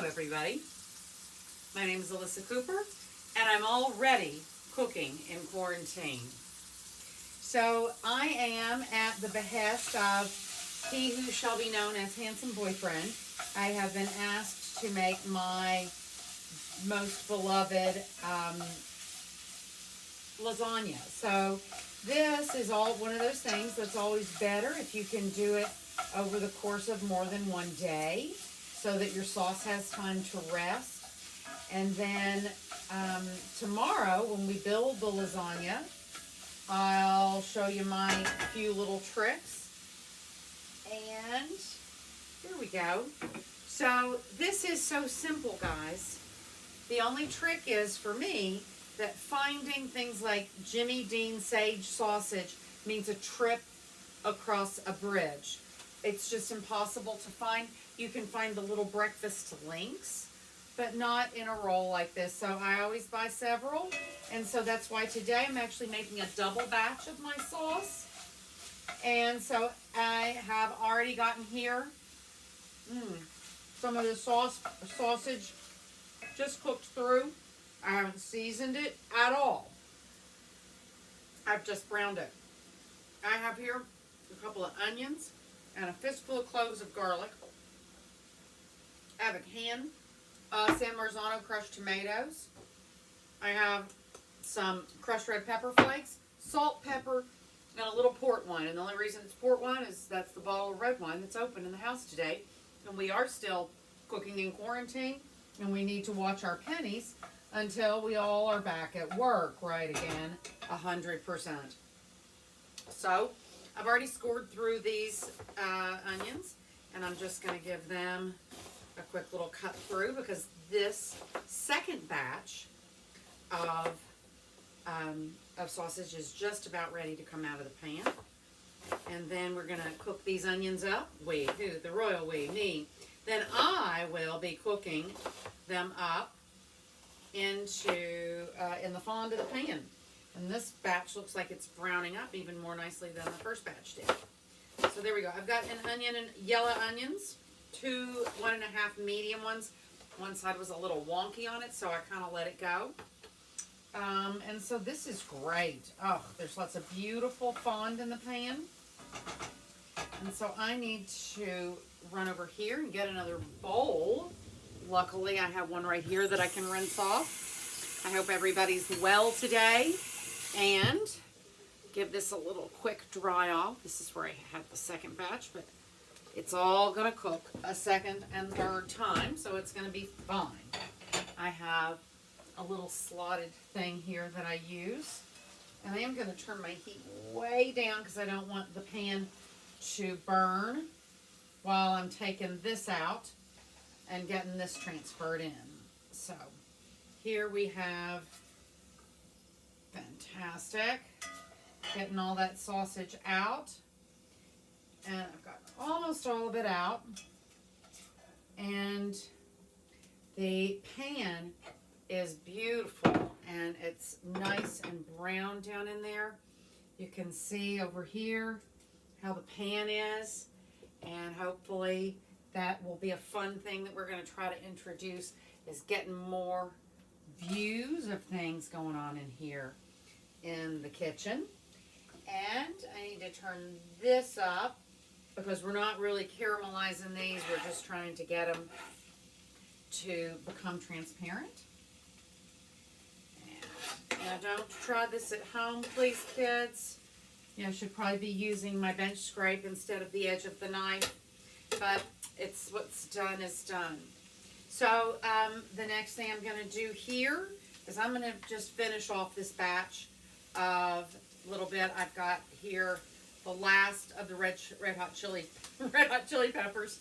everybody. My name is Ellisa Cooper, and I'm already cooking in quarantine. So I am at the behest of he who shall be known as handsome boyfriend. I have been asked to make my most beloved lasagna. So this is all one of those things that's always better if you can do it over the course of more than one day so that your sauce has time to rest. And then tomorrow when we build the lasagna, I'll show you my few little tricks. And here we go. So this is so simple, guys. The only trick is for me that finding things like Jimmy Dean sage sausage means a trip across a bridge. It's just impossible to find. You can find the little breakfast links, but not in a roll like this. So I always buy several. And so that's why today I'm actually making a double batch of my sauce. And so I have already gotten here some of the sausage just cooked through. I haven't seasoned it at all. I've just browned it. I have here a couple of onions and a fistful of cloves of garlic. I have a can San Marzano crushed tomatoes. I have some crushed red pepper flakes, salt, pepper, and a little port wine. And the only reason it's port wine is that's the bottle of red wine that's open in the house today. And we are still cooking in quarantine, and we need to watch our pennies until we all are back at work, right again, 100%. So I've already scored through these onions, and I'm just going to give them a quick little cut through because this second batch of sausage is just about ready to come out of the pan. And then we're going to cook these onions up. We, who, the royal we, me. Then I will be cooking them up into in the fond of the pan. And this batch looks like it's browning up even more nicely than the first batch did. So there we go. I've got an onion and yellow onions, 2 1.5 medium ones. One side was a little wonky on it, so I kind of let it go. And so this is great. Oh, there's lots of beautiful fond in the pan. And so I need to run over here and get another bowl. Luckily, I have one right here that I can rinse off. I hope everybody's well today. And give this a little quick dry off. This is where I had the second batch, but it's all going to cook a second and third time, so it's going to be fine. I have a little slotted thing here that I use. And I am going to turn my heat way down because I don't want the pan to burn while I'm taking this out and getting this transferred in. So here we have, fantastic, getting all that sausage out. And I've got almost all of it out. And the pan is beautiful and it's nice and brown down in there. You can see over here how the pan is, and hopefully that will be a fun thing that we're going to try to introduce, is getting more views of things going on in here in the kitchen. And I need to turn this up because we're not really caramelizing these, we're just trying to get them to become transparent. Now don't try this at home, please, kids. I should probably be using my bench scrape instead of the edge of the knife, but it's what's done is done. So the next thing I'm going to do here is I'm going to just finish off this batch of a little bit. I've got here the last of the red hot chili peppers,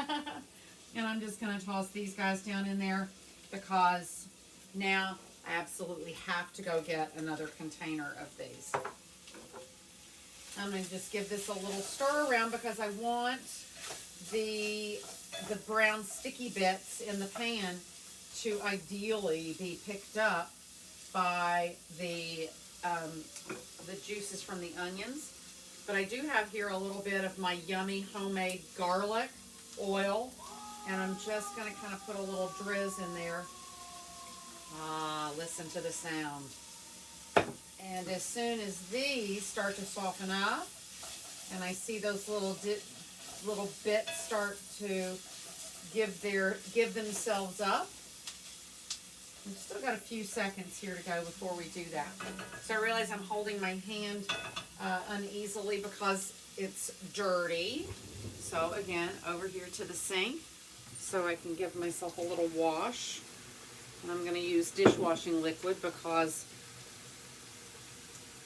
and I'm just going to toss these guys down in there because now I absolutely have to go get another container of these. I'm going to just give this a little stir around because I want the brown sticky bits in the pan to ideally be picked up by the juices from the onions. But I do have here a little bit of my yummy homemade garlic oil And I'm just going to kind of put a little drizz in there. Ah, listen to the sound. And as soon as these start to soften up, and I see those little bits start to give themselves up. We've still got a few seconds here to go before we do that. So I realize I'm holding my hand uneasily because it's dirty. So again, over here to the sink so I can give myself a little wash. And I'm going to use dishwashing liquid because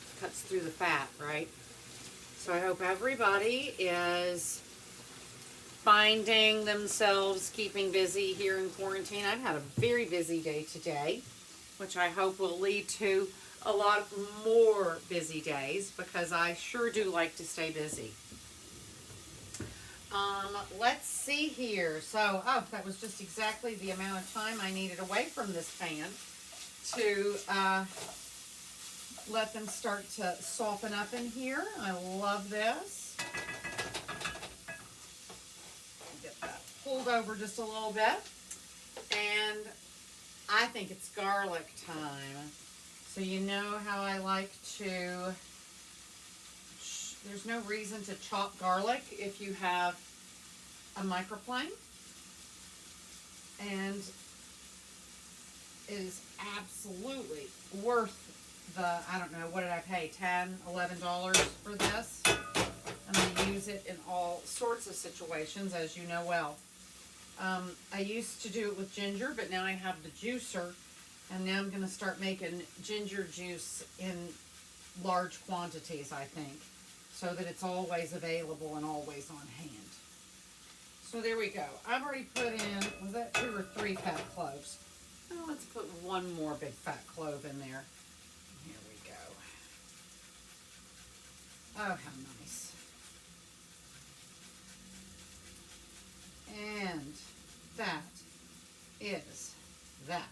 it cuts through the fat, right? So I hope everybody is finding themselves keeping busy here in quarantine. I've had a very busy day today, which I hope will lead to a lot more busy days because I sure do like to stay busy. Let's see here. So, that was just exactly the amount of time I needed away from this pan to let them start to soften up in here. I love this. Get that pulled over just a little bit. And I think it's garlic time. So you know how I like to, there's no reason to chop garlic if you have a microplane. And it is absolutely worth the, I don't know, what did I pay, $10, $11 for this? I'm going to use it in all sorts of situations, as you know well. I used to do it with ginger, but now I have the juicer, and now I'm going to start making ginger juice in large quantities, I think, so that it's always available and always on hand. So there we go. I've already put in, was that 2 or 3 fat cloves? Oh, let's put one more big fat clove in there. Here we go. Oh, how nice. And that is that.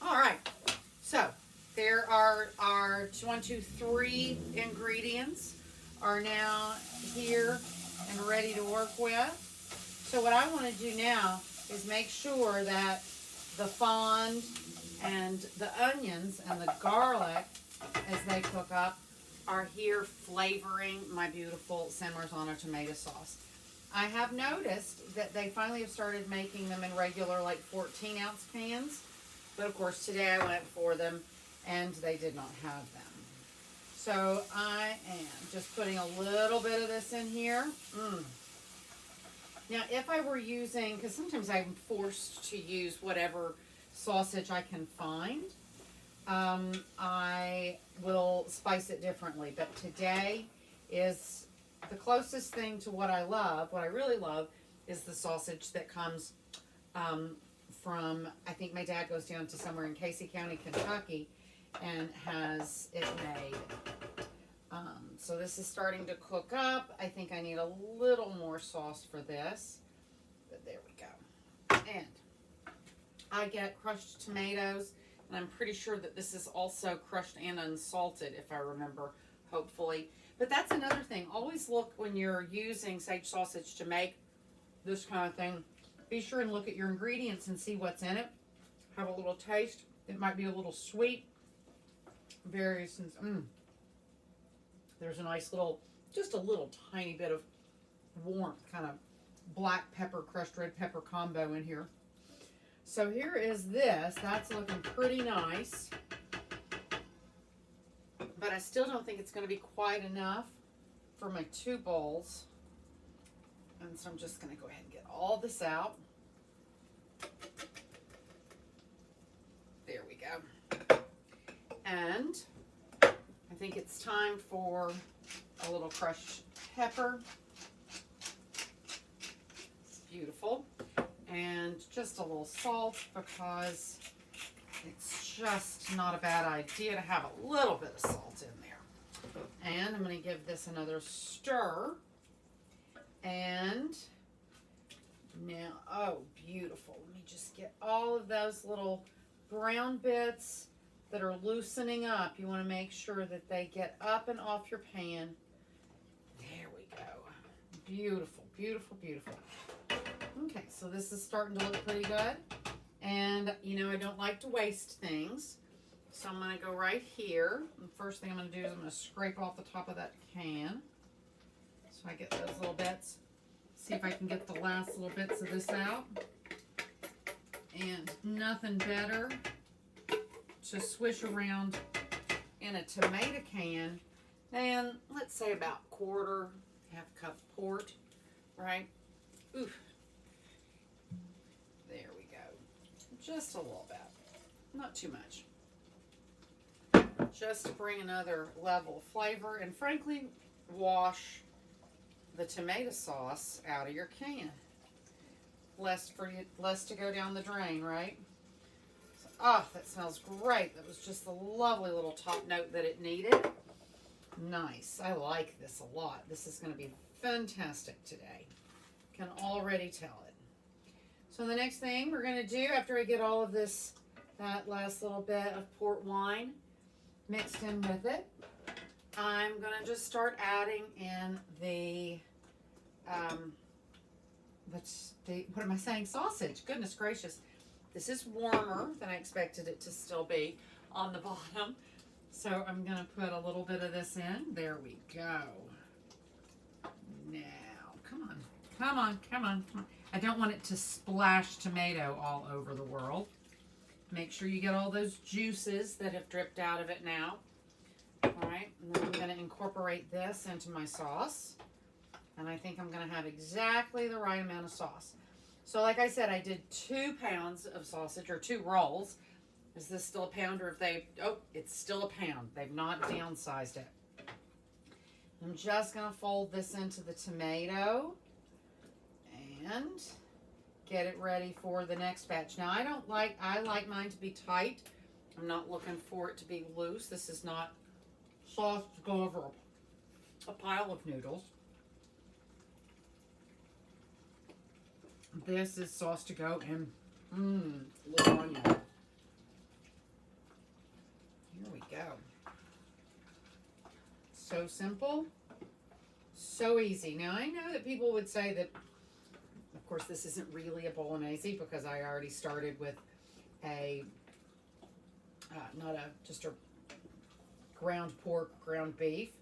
All right. So there are our 1, 2, 3 ingredients are now here and ready to work with. So what I want to do now is make sure that the fond and the onions and the garlic, as they cook up, are here flavoring my beautiful San Marzano tomato sauce. I have noticed that they finally have started making them in regular, like 14-ounce cans. But of course, today I went for them and they did not have them. So I am just putting a little bit of this in here. Now, if I were using, because sometimes I'm forced to use whatever sausage I can find, I will spice it differently. But today is the closest thing to what I love. What I really love is the sausage that comes from, I think my dad goes down to somewhere in Casey County, Kentucky, and has it made. So this is starting to cook up. I think I need a little more sauce for this, but there we go. And I get crushed tomatoes, and I'm pretty sure that this is also crushed and unsalted, if I remember, hopefully. But that's another thing. Always look when you're using sage sausage to make this kind of thing. Be sure and look at your ingredients and see what's in it. Have a little taste. It might be a little sweet. There's a nice little, just a little tiny bit of warmth, kind of black pepper, crushed red pepper combo in here. So here is this. That's looking pretty nice. But I still don't think it's going to be quite enough for my 2 bowls. And so I'm just going to go ahead and get all this out. There we go. And I think it's time for a little crushed pepper. Beautiful. And just a little salt, because it's just not a bad idea to have a little bit of salt in there. And I'm going to give this another stir. And now, oh, beautiful. Let me just get all of those little brown bits, that are loosening up, you want to make sure that they get up and off your pan. There we go. Beautiful, beautiful, beautiful. Okay, so this is starting to look pretty good. And, you know, I don't like to waste things. So I'm going to go right here. And first thing I'm going to do is I'm going to scrape off the top of that can. So I get those little bits. See if I can get the last little bits of this out. And nothing better to swish around in a tomato can than, let's say, about half cup port, right? Oof. There we go. Just a little bit. Not too much. Just to bring another level of flavor and, frankly, wash the tomato sauce out of your can. Less to go down the drain, right? So, oh, that smells great. That was just the lovely little top note that it needed. Nice. I like this a lot. This is going to be fantastic today. Can already tell it. So the next thing we're going to do after I get all of this, that last little bit of port wine mixed in with it, I'm going to just start adding in the, what am I saying? Sausage. Goodness gracious. This is warmer than I expected it to still be on the bottom. So I'm going to put a little bit of this in. There we go. Now, come on. Come on, come on, come on. I don't want it to splash tomato all over the world. Make sure you get all those juices that have dripped out of it now. All right, and then I'm going to incorporate this into my sauce. And I think I'm going to have exactly the right amount of sauce. So like I said, I did 2 pounds of sausage, or 2 rolls. Is this still a pound, or if they, oh, it's still a pound. They've not downsized it. I'm just going to fold this into the tomato and get it ready for the next batch. Now I like mine to be tight. I'm not looking for it to be loose. This is not sauce to go over a pile of noodles. This is sauce to go in lasagna. Here we go. So simple, so easy. Now I know that people would say that, of course, this isn't really a bolognese because I already started with a, just a ground pork, ground beef.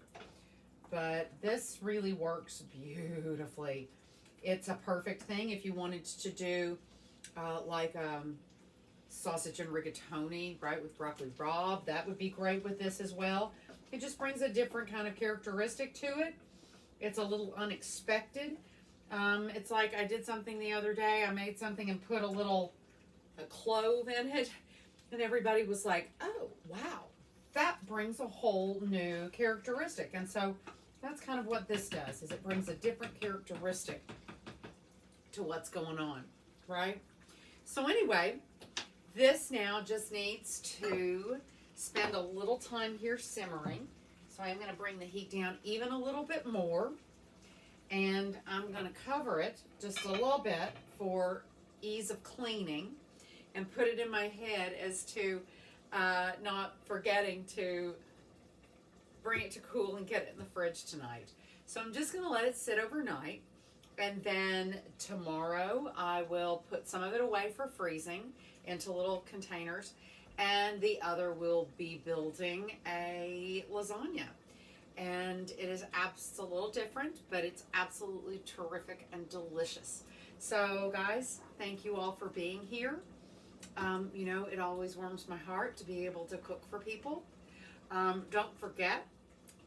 But this really works beautifully. It's a perfect thing if you wanted to do sausage and rigatoni, right, with broccoli rabe. That would be great with this as well. It just brings a different kind of characteristic to it. It's a little unexpected. It's like I did something the other day. I made something and put a clove in it. And everybody was like, oh, wow, that brings a whole new characteristic. And so that's kind of what this does, is it brings a different characteristic to what's going on, right? So anyway, this now just needs to spend a little time here simmering. So I'm going to bring the heat down even a little bit more. And I'm going to cover it just a little bit for ease of cleaning and put it in my head as to not forgetting to bring it to cool and get it in the fridge tonight. So I'm just going to let it sit overnight. And then tomorrow I will put some of it away for freezing into little containers. And the other will be building a lasagna. And it is a little different, but it's absolutely terrific and delicious. So guys, thank you all for being here. You know, it always warms my heart to be able to cook for people. Don't forget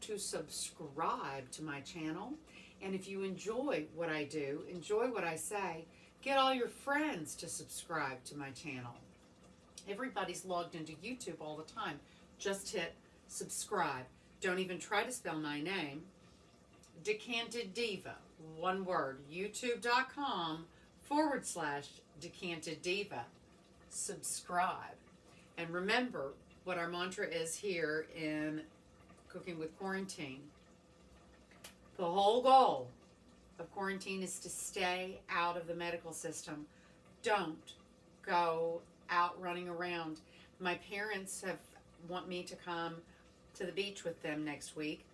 to subscribe to my channel. And if you enjoy what I do, enjoy what I say, get all your friends to subscribe to my channel. Everybody's logged into YouTube all the time. Just hit subscribe. Don't even try to spell my name. Decanted Diva, one word, youtube.com/Decanted Diva. Subscribe. And remember what our mantra is here in Cooking with Quarantine. The whole goal of quarantine is to stay out of the medical system. Don't go out running around. My parents have want me to come to the beach with them next week.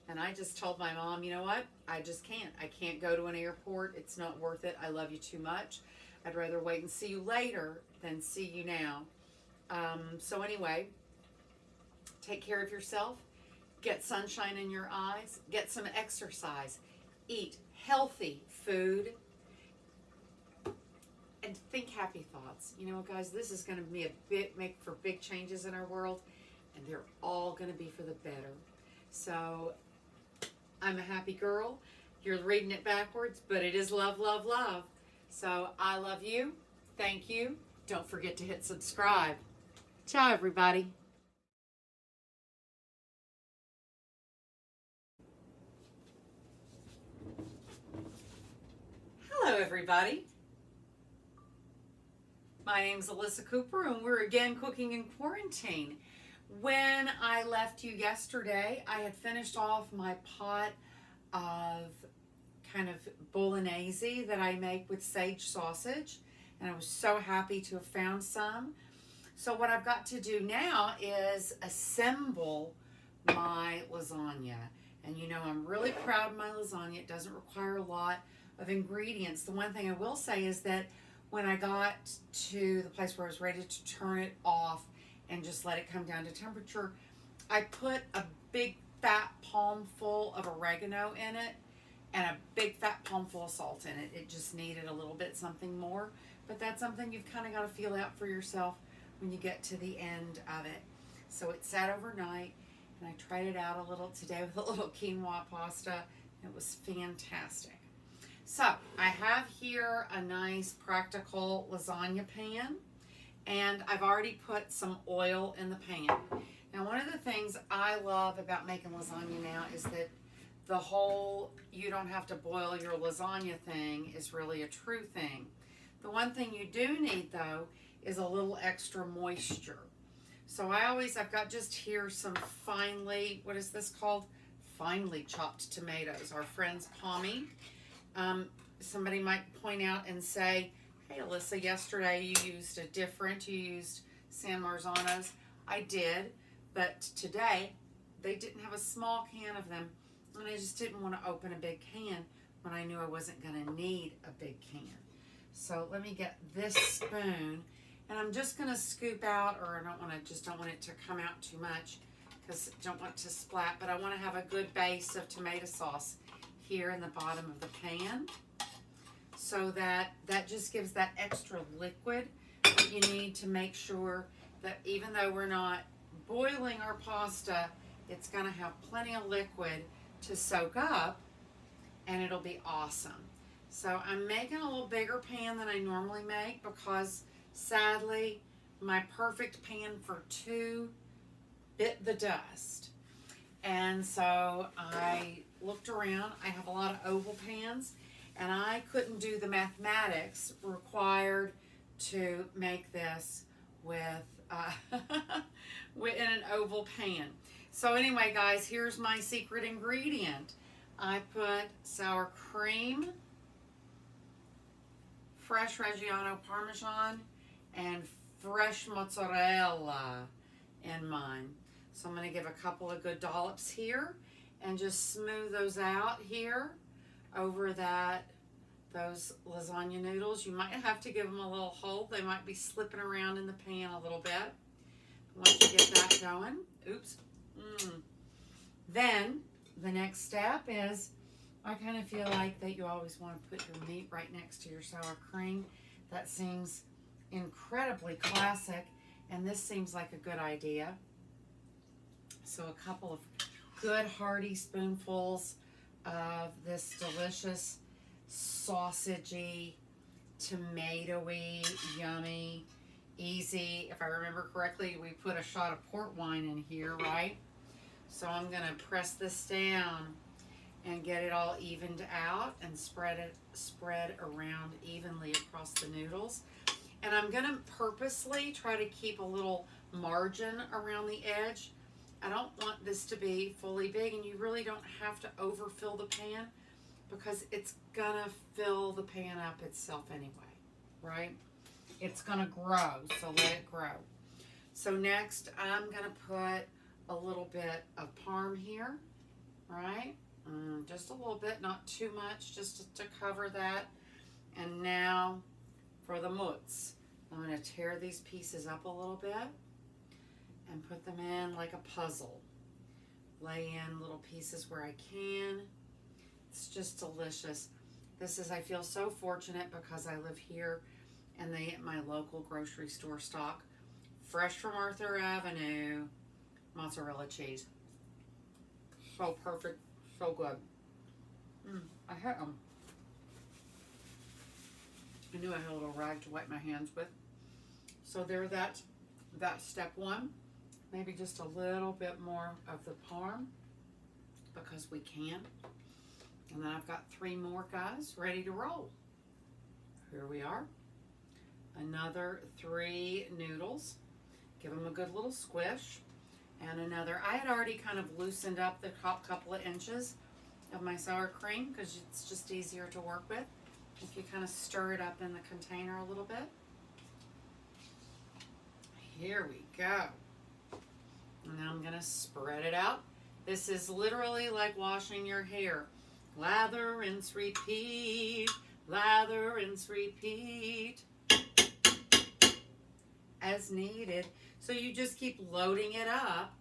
And I just told my mom, you know what? I just can't. I can't go to an airport. It's not worth it. I love you too much. I'd rather wait and see you later than see you now. So anyway, take care of yourself. Get sunshine in your eyes. Get some exercise. Eat healthy food. And think happy thoughts. You know what, guys? This is going to be make for big changes in our world. And they're all going to be for the better. So I'm a happy girl. You're reading it backwards, but it is love, love, love. So I love you. Thank you. Don't forget to hit subscribe. Ciao, everybody. Hello, everybody. My name's Ellisa Cooper, and we're again cooking in quarantine. When I left you yesterday, I had finished off my pot of kind of bolognese that I make with sage sausage, and I was so happy to have found some. So what I've got to do now is assemble my lasagna. And you know, I'm really proud of my lasagna. It doesn't require a lot of ingredients. The one thing I will say is that when I got to the place where I was ready to turn it off and just let it come down to temperature, I put a big fat palmful of oregano in it and a big fat palmful of salt in it. It just needed a little bit something more, but that's something you've kind of got to feel out for yourself when you get to the end of it. So it sat overnight, and I tried it out a little today with a little quinoa pasta. It was fantastic. So I have here a nice practical lasagna pan, and I've already put some oil in the pan. Now, one of the things I love about making lasagna now is that the whole you don't have to boil your lasagna thing is really a true thing. The one thing you do need, though, is a little extra moisture. So I've got just here some finely, what is this called? Finely chopped tomatoes, our friend's Pommy. Somebody might point out and say, hey, Ellisa, yesterday you used San Marzano's. I did, but today they didn't have a small can of them, and I just didn't want to open a big can when I knew I wasn't going to need a big can. So let me get this spoon, and I'm just going to scoop out, or I just don't want it to come out too much because I don't want it to splat, but I want to have a good base of tomato sauce here in the bottom of the pan, so that just gives that extra liquid that you need to make sure that even though we're not boiling our pasta, it's going to have plenty of liquid to soak up, and it'll be awesome. So I'm making a little bigger pan than I normally make because sadly my perfect pan for two bit the dust. And so I looked around. I have a lot of oval pans, and I couldn't do the mathematics required to make this with in an oval pan. So anyway, guys, here's my secret ingredient. I put sour cream, fresh Reggiano Parmesan, and fresh mozzarella in mine. So I'm going to give a couple of good dollops here and just smooth those out here over those lasagna noodles. You might have to give them a little hold. They might be slipping around in the pan a little bit. Once you get that going, oops. Then the next step is, I kind of feel like that you always want to put your meat right next to your sour cream. That seems incredibly classic, and this seems like a good idea. So a couple of good hearty spoonfuls of this delicious sausagey, tomatoey, yummy, easy. If I remember correctly, we put a shot of port wine in here, right? So I'm going to press this down and get it all evened out and spread around evenly across the noodles. And I'm going to purposely try to keep a little margin around the edge. I don't want this to be fully big, and you really don't have to overfill the pan because it's going to fill the pan up itself anyway, right? It's going to grow, so let it grow. So next I'm going to put a little bit of parm here, right? Just a little bit, not too much, just to cover that. And now for the mozz. I'm going to tear these pieces up a little bit and put them in like a puzzle. Lay in little pieces where I can. It's just delicious. This is, I feel so fortunate because I live here and they at my local grocery store stock fresh from Arthur Avenue mozzarella cheese. So perfect, so good. I hit them. I knew I had a little rag to wipe my hands with. So there, that's step one. Maybe just a little bit more of the parm because we can. And then I've got 3 more guys ready to roll. Here we are. Another 3 noodles. Give them a good little squish. And another, I had already kind of loosened up the top couple of inches of my sour cream because it's just easier to work with if you kind of stir it up in the container a little bit. Here we go. And now I'm going to spread it out. This is literally like washing your hair. Lather, rinse, repeat. Lather, rinse, repeat. As needed. So you just keep loading it up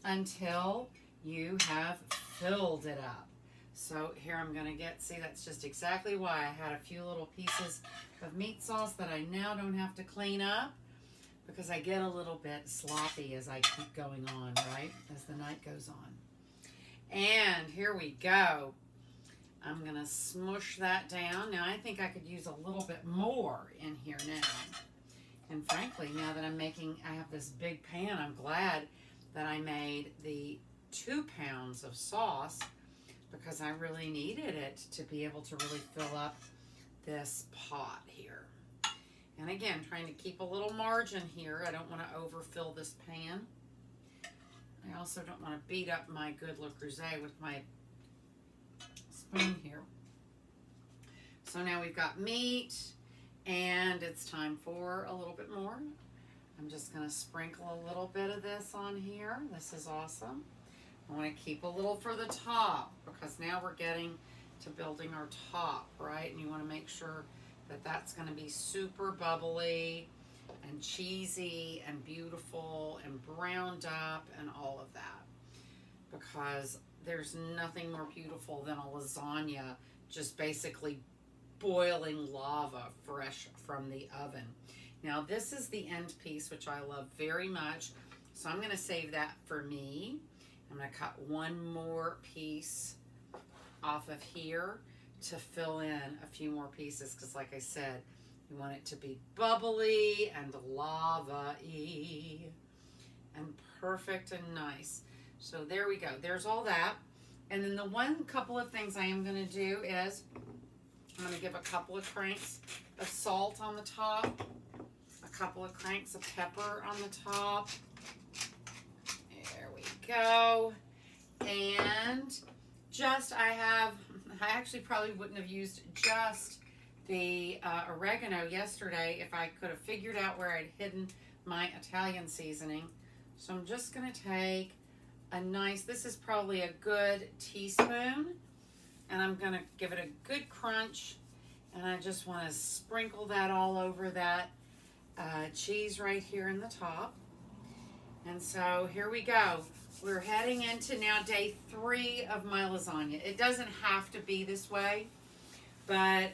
until you have filled it up. So here I'm going to see, that's just exactly why I had a few little pieces of meat sauce that I now don't have to clean up because I get a little bit sloppy as I keep going on, right? As the night goes on. And here we go. I'm going to smush that down. Now I think I could use a little bit more in here now. And frankly, now that I have this big pan, I'm glad that I made the 2 pounds of sauce because I really needed it to be able to really fill up this pot here. And again, trying to keep a little margin here. I don't want to overfill this pan. I also don't want to beat up my good Le Creuset with my spoon here. So now we've got meat. And it's time for a little bit more. I'm just going to sprinkle a little bit of this on here. This is awesome. I want to keep a little for the top because now we're getting to building our top, right? And you want to make sure that that's going to be super bubbly and cheesy and beautiful and browned up and all of that. Because there's nothing more beautiful than a lasagna just basically boiling lava fresh from the oven. Now this is the end piece, which I love very much. So I'm going to save that for me. I'm going to cut one more piece off of here to fill in a few more pieces because like I said, you want it to be bubbly and lava-y and perfect and nice. So there we go. There's all that. And then the one couple of things I am going to do is I'm going to give a couple of cranks of salt on the top, a couple of cranks of pepper on the top. There we go. And I actually probably wouldn't have used just the oregano yesterday if I could have figured out where I'd hidden my Italian seasoning. So I'm just going to take this is probably a good teaspoon. And I'm going to give it a good crunch. And I just want to sprinkle that all over that cheese right here in the top. And so here we go. We're heading into now day 3 of my lasagna. It doesn't have to be this way, but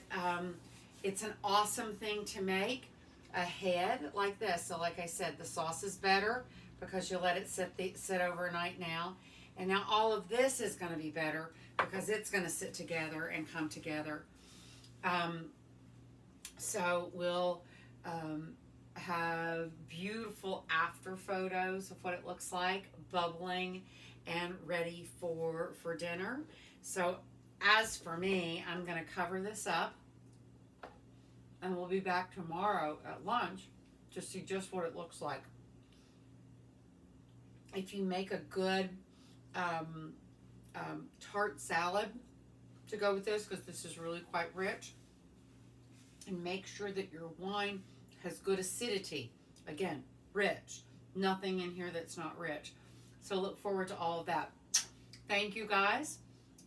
it's an awesome thing to make ahead like this. So like I said, the sauce is better because you let it sit overnight now. And now all of this is going to be better because it's going to sit together and come together. So we'll have beautiful after photos of what it looks like, bubbling and ready for dinner. So as for me, I'm going to cover this up and we'll be back tomorrow at lunch to see just what it looks like. If you make a good tart salad to go with this, because this is really quite rich, and make sure that your wine has good acidity. Again, rich. Nothing in here that's not rich. So look forward to all of that. Thank you guys,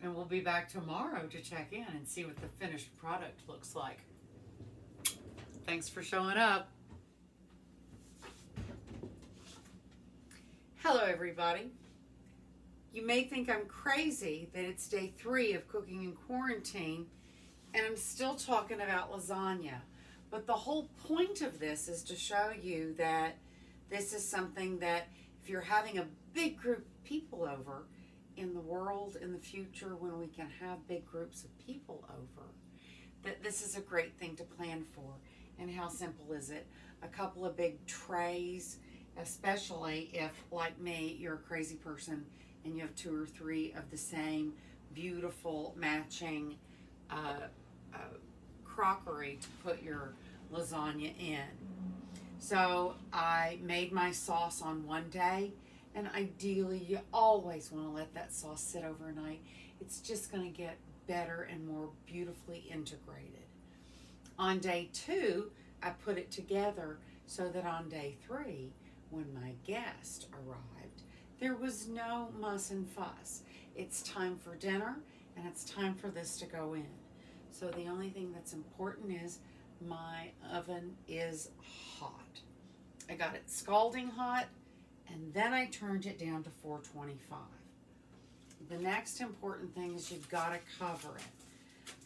and we'll be back tomorrow to check in and see what the finished product looks like. Thanks for showing up. Hello everybody. You may think I'm crazy that it's day 3 of cooking in quarantine and I'm still talking about lasagna. But the whole point of this is to show you that this is something that if you're having a big group of people over in the world in the future when we can have big groups of people over, that this is a great thing to plan for. And how simple is it? A couple of big trays, especially if, like me, you're a crazy person and you have 2 or 3 of the same beautiful matching crockery to put your lasagna in. So I made my sauce on one day, and ideally you always want to let that sauce sit overnight. It's just going to get better and more beautifully integrated. On day 2, I put it together so that on day 3, when my guest arrived, there was no muss and fuss. It's time for dinner, and it's time for this to go in. So the only thing that's important is my oven is hot. I got it scalding hot, and then I turned it down to 425. The next important thing is you've got to cover it.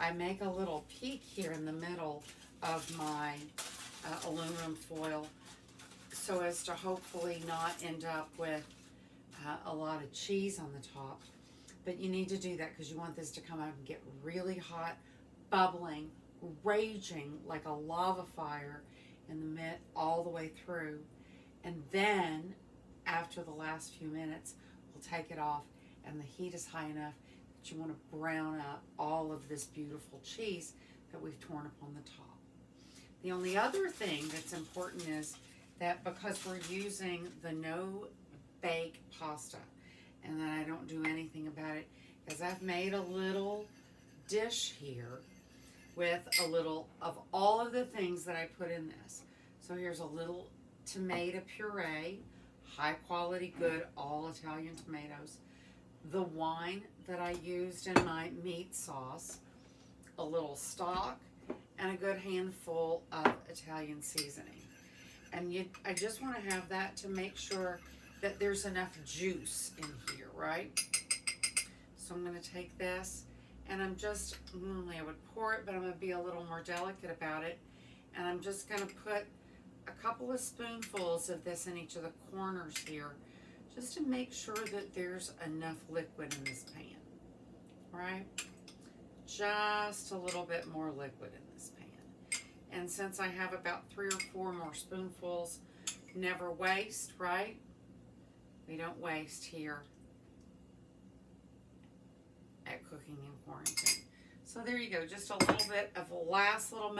I make a little peak here in the middle of my aluminum foil so as to hopefully not end up with a lot of cheese on the top. But you need to do that because you want this to come out and get really hot, bubbling, raging like a lava fire in the mid all the way through. And then after the last few minutes, we'll take it off, and the heat is high enough that you want to brown up all of this beautiful cheese that we've torn up on the top. The only other thing that's important is that because we're using the no-bake pasta, and that I don't do anything about it, is I've made a little dish here with a little of all of the things that I put in this. So here's a little tomato puree, high quality, good, all Italian tomatoes, the wine that I used in my meat sauce, a little stock, and a good handful of Italian seasoning. And I just want to have that to make sure that there's enough juice in here, right? So I'm going to take this, and I'm just, normally I would pour it, but I'm going to be a little more delicate about it. And I'm just going to put a couple of spoonfuls of this in each of the corners here, just to make sure that there's enough liquid in this pan, right? Just a little bit more liquid in this pan. And since I have about 3 or 4 more spoonfuls, never waste, right? We don't waste here at Cooking in Quarantine. So there you go, just a little bit of a last little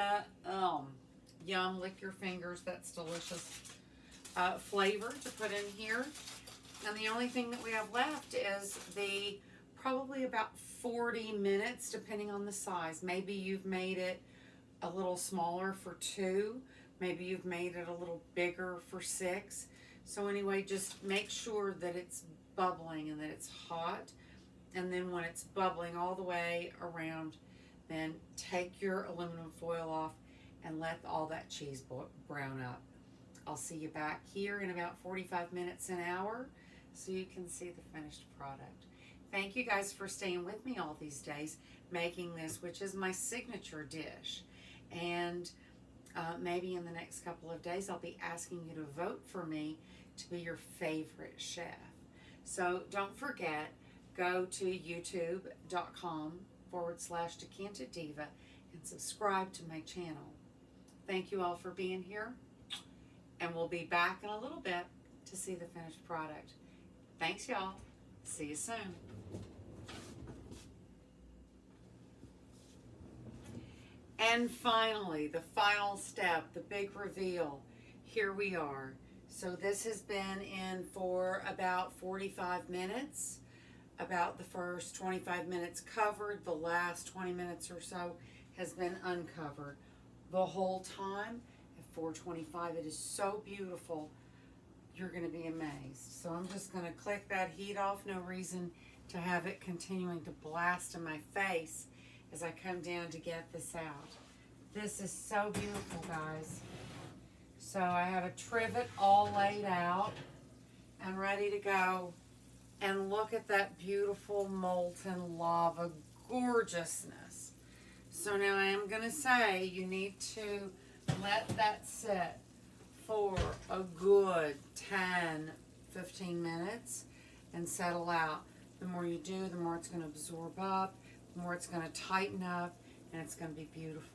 yum, lick your fingers, that's delicious flavor to put in here. And the only thing that we have left is the probably about 40 minutes, depending on the size. Maybe you've made it a little smaller for 2. Maybe you've made it a little bigger for 6. So anyway, just make sure that it's bubbling and that it's hot. And then when it's bubbling all the way around, then take your aluminum foil off and let all that cheese brown up. I'll see you back here in about 45 minutes, an hour, so you can see the finished product. Thank you guys for staying with me all these days, making this, which is my signature dish. And maybe in the next couple of days, I'll be asking you to vote for me to be your favorite chef. So don't forget, go to youtube.com/DecantedDiva and subscribe to my channel. Thank you all for being here, and we'll be back in a little bit to see the finished product. Thanks, y'all. See you soon. And finally, the final step, the big reveal. Here we are. So this has been in for about 45 minutes. About the first 25 minutes covered. The last 20 minutes or so has been uncovered. The whole time at 425, it is so beautiful. you're going to be amazed. So I'm just going to click that heat off. No reason to have it continuing to blast in my face as I come down to get this out. This is so beautiful, guys. So I have a trivet all laid out and ready to go. And look at that beautiful molten lava gorgeousness. So now I am going to say you need to let that sit for a good 10, 15 minutes and settle out. The more you do, the more it's going to absorb up, the more it's going to tighten up, and it's going to be beautiful.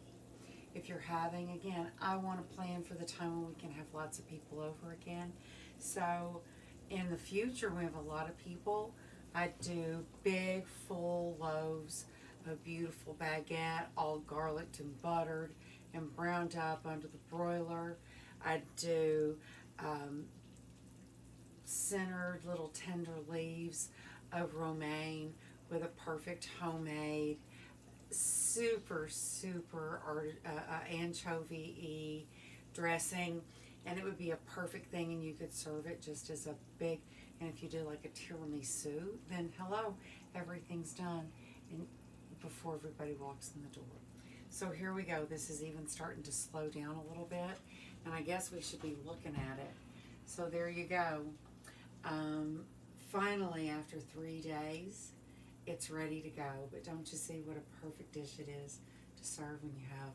If you're having, again, I want to plan for the time when we can have lots of people over again. So in the future, we have a lot of people. I do big, full loaves of beautiful baguette, all garlicked and buttered and browned up under the broiler. I do centered little tender leaves of romaine with a perfect homemade, super anchovy-y dressing, and it would be a perfect thing, and you could serve it just as a big, and if you do like a tiramisu, then hello, everything's done and before everybody walks in the door. So here we go. This is even starting to slow down a little bit, and I guess we should be looking at it. So there you go. Finally, after 3 days, it's ready to go. But don't you see what a perfect dish it is to serve when you have,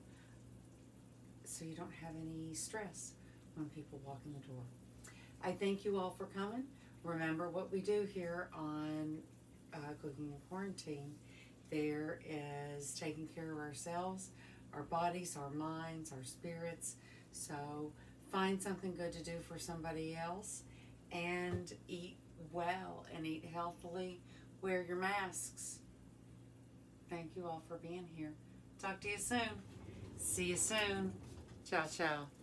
so you don't have any stress when people walk in the door. I thank you all for coming. Remember what we do here on Cooking in Quarantine. There is taking care of ourselves, our bodies, our minds, our spirits. So find something good to do for somebody else and eat well and eat healthily. Wear your masks. Thank you all for being here. Talk to you soon. See you soon. Ciao, ciao.